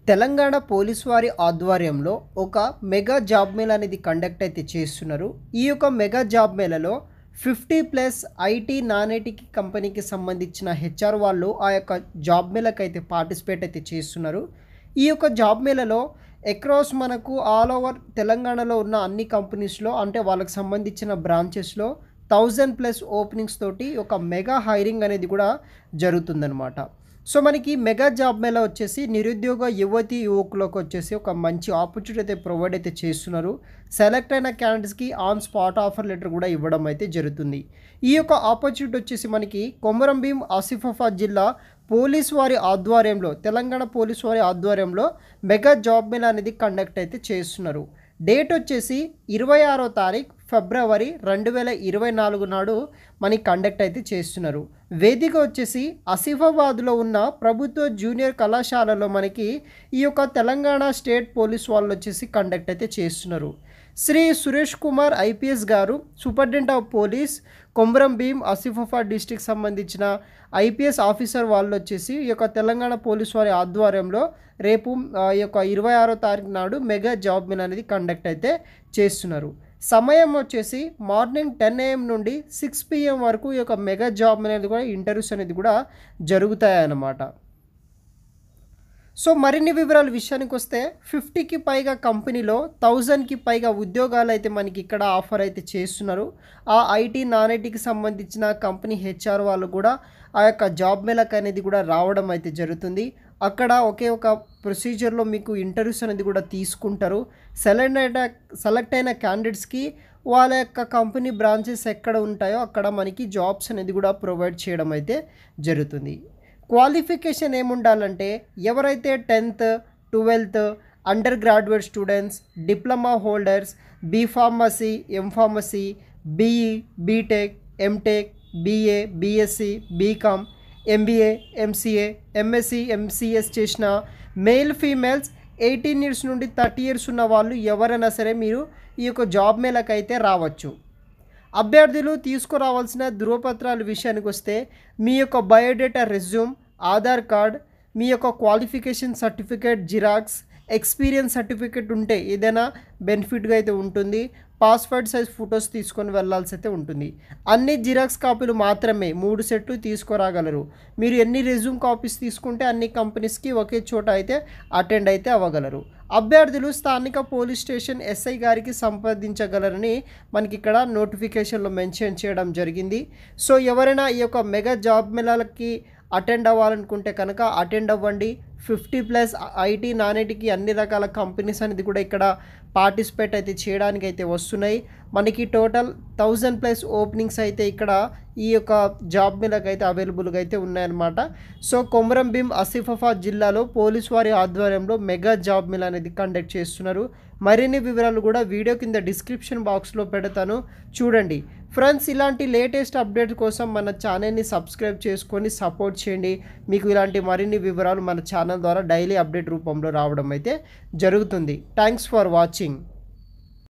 Telangana police వారి ఆధ్వర్యంలో ఒక మెగా జాబ్ మేళా అనేది కండక్ట్ అయితే చేస్తున్నారు. ఈ యొక్క మెగా జాబ్ మేళాలో 50+ ఐటీ నాన్ ఐటీకి కంపెనీకి సంబంధించిన హెచ్ఆర్ వాళ్ళు ఆ యొక్క జాబ్ మేళాకి అయితే పార్టిసిపేట్ అయితే చేస్తున్నారు. ఈ యొక్క జాబ్ మేళాలో అక్రాస్ మనకు ఆల్ ఓవర్ తెలంగాణలో ఉన్న అన్ని కంపెనీస్లో అంటే వాళ్ళకి సంబంధించిన బ్రాంచెస్లో 1000+ ఓపెనింగ్స్ తోటి ఒక మెగా హైరింగ్ అనేది కూడా జరుగుతుందన్నమాట. సో మనకి మెగా జాబ్ మేళా వచ్చేసి నిరుద్యోగ యువతి యువకులకు వచ్చేసి ఒక మంచి ఆపర్చునిటీ అయితే ప్రొవైడ్ అయితే చేస్తున్నారు. సెలెక్ట్ అయిన క్యాండిడేట్స్కి ఆన్ స్పాట్ ఆఫర్ లెటర్ కూడా ఇవ్వడం అయితే జరుగుతుంది. ఈ యొక్క ఆపర్చునిటీ వచ్చేసి మనకి కొమరంభీం ఆసిఫాబాద్ జిల్లా పోలీస్ వారి ఆధ్వర్యంలో తెలంగాణ పోలీస్ వారి ఆధ్వర్యంలో మెగా జాబ్ మేళా అనేది కండక్ట్ అయితే చేస్తున్నారు. డేట్ వచ్చేసి 26వ తారీఖు ఫిబ్రవరి 2024 నాడు మనకి కండక్ట్ అయితే చేస్తున్నారు. వేదిక వచ్చేసి ఆసిఫాబాద్లో ఉన్న ప్రభుత్వ జూనియర్ కళాశాలలో మనకి ఈ యొక్క తెలంగాణ స్టేట్ పోలీస్ వాళ్ళు వచ్చేసి కండక్ట్ అయితే చేస్తున్నారు. శ్రీ సురేష్ కుమార్ ఐపీఎస్ గారు superintendent of police Komaram Bheem Asifabad district సంబంధించిన ఐపీఎస్ ఆఫీసర్ వాళ్ళు వచ్చేసి ఈ యొక్క తెలంగాణ పోలీస్ వారి ఆధ్వర్యంలో రేపు ఈ యొక్క 26వ తారీఖు నాడు మెగా జాబ్ మేళా అనేది కండక్ట్ అయితే చేస్తున్నారు. సమయం వచ్చేసి మార్నింగ్ 10 AM నుండి 6 PM వరకు ఈ యొక్క మెగా జాబ్ అనేది కూడా ఇంటర్వ్యూస్ అనేది కూడా జరుగుతాయన్నమాట. సో మరిన్ని వివరాల విషయానికి వస్తే 50కి పైగా కంపెనీలో 1000కి పైగా ఉద్యోగాలు అయితే మనకి ఇక్కడ ఆఫర్ అయితే చేస్తున్నారు. ఆ ఐటీ నాన్ ఐటీకి సంబంధించిన కంపెనీ హెచ్ఆర్ వాళ్ళు కూడా ఆ యొక్క జాబ్ మేళాకి అనేది కూడా రావడం అయితే జరుగుతుంది. అక్కడ ఒకే ఒక ప్రొసీజర్లో మీకు ఇంటర్వ్యూస్ అనేది కూడా తీసుకుంటారు. సెలెక్ట్ అయిన క్యాండిడేట్స్కి వాళ్ళ యొక్క కంపెనీ బ్రాంచెస్ ఎక్కడ ఉంటాయో అక్కడ మనకి జాబ్స్ అనేది కూడా ప్రొవైడ్ చేయడం అయితే జరుగుతుంది. క్వాలిఫికేషన్ ఏముండాలంటే ఎవరైతే 10th 12th under graduate students, diploma holders, B Pharmacy, M Pharmacy, BE, BTech, MTech, BA, BSc, BCom, MBA, MCA, MSc, MCS చేసిన మేల్ ఫీమేల్స్ 18 years నుండి 30 years ఉన్న వాళ్ళు ఎవరైనా సరే మీరు ఈ యొక్క జాబ్ మేళాకి అయితే రావచ్చు. అభ్యర్థులు తీసుకురావాల్సిన ధృవపత్రాల విషయానికి వస్తే మీ యొక్క బయోడేటా, రెజ్యూమ్, ఆధార్ కార్డ్, మీ యొక్క qualification certificate xerox, experience certificate ఉంటే ఏదైనా బెనిఫిట్గా అయితే ఉంటుంది. పాస్పోర్ట్ సైజ్ ఫొటోస్ తీసుకొని వెళ్ళాల్సి అయితే ఉంటుంది. అన్ని జిరాక్స్ కాపీలు మాత్రమే 3 సెట్లు తీసుకురాగలరు. మీరు ఎన్ని రెజ్యూమ్ కాపీస్ తీసుకుంటే అన్ని కంపెనీస్కి ఒకే చోట అయితే అటెండ్ అయితే అవ్వగలరు. అభ్యర్థులు స్థానిక పోలీస్ స్టేషన్ ఎస్ఐ గారికి సంప్రదించగలరని మనకి ఇక్కడ నోటిఫికేషన్లో మెన్షన్ చేయడం జరిగింది. సో ఎవరైనా ఈ యొక్క మెగా జాబ్ మేళాలకి అటెండ్ అవ్వాలనుకుంటే కనుక అటెండ్ అవ్వండి. 50+ ఐటీ నాన్ ఐటీకి అన్ని రకాల కంపెనీస్ అనేది కూడా ఇక్కడ పార్టిసిపేట్ అయితే చేయడానికి అయితే వస్తున్నాయి. మనకి టోటల్ 1000+ ఓపెనింగ్స్ అయితే ఇక్కడ ఈ యొక్క జాబ్ మేళాకి అయితే అవైలబుల్గా అయితే ఉన్నాయన్నమాట. సో కొమరంభీం ఆసిఫాబాద్ జిల్లాలో పోలీస్ వారి ఆధ్వర్యంలో మెగా జాబ్ మేళా అనేది కండక్ట్ చేస్తున్నారు. మరిన్ని వివరాలు కూడా వీడియో కింద డిస్క్రిప్షన్ బాక్స్లో పెడతాను, చూడండి. ఫ్రెండ్స్, ఇలాంటి లేటెస్ట్ అప్డేట్ కోసం మన ఛానల్ని సబ్స్క్రైబ్ చేసుకొని సపోర్ట్ చేయండి. మీకు ఇలాంటి మరిన్ని వివరాలు మన ఛానల్ ద్వారా డైలీ అప్డేట్ రూపంలో రావడం అయితే జరుగుతుంది. Thanks for watching.